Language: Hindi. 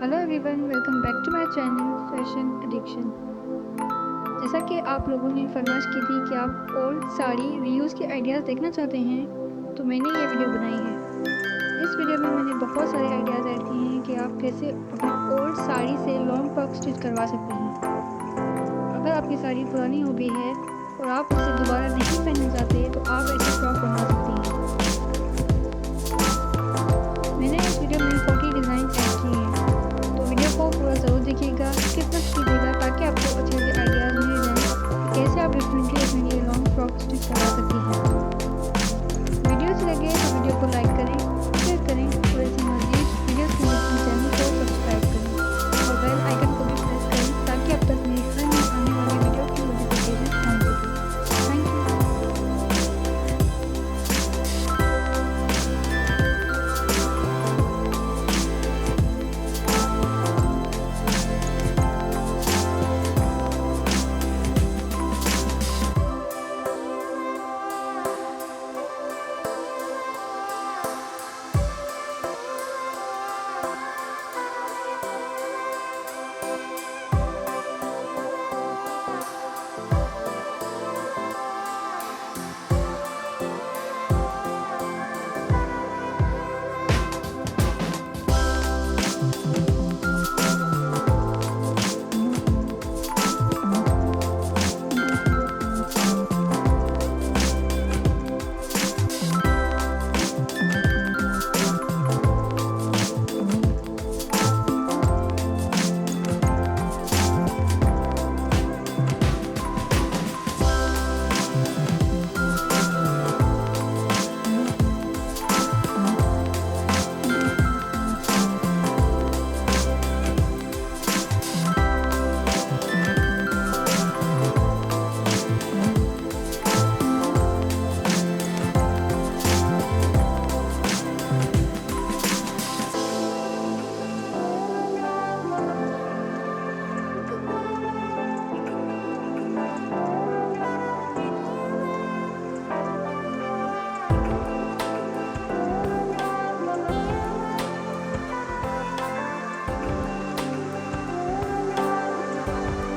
Hello everyone, welcome back to my channel Fashion Addiction. जैसा कि आप लोगों ने फरमाइश की थी कि आप ओल्ड साड़ी रीयूज़ के आइडियाज़ देखना चाहते हैं, तो मैंने ये वीडियो बनाई है। इस वीडियो में मैंने बहुत सारे आइडियाज़ ऐड किए हैं कि आप कैसे अपनी ओल्ड साड़ी से लॉन्ग फ्रॉक स्टिच करवा सकते हैं। अगर आपकी साड़ी पुरानी हो गई है और आप उसे दोबारा नहीं पहनना चाहते, तो आप ऐसी फ्रॉक बनवा सकती हैं।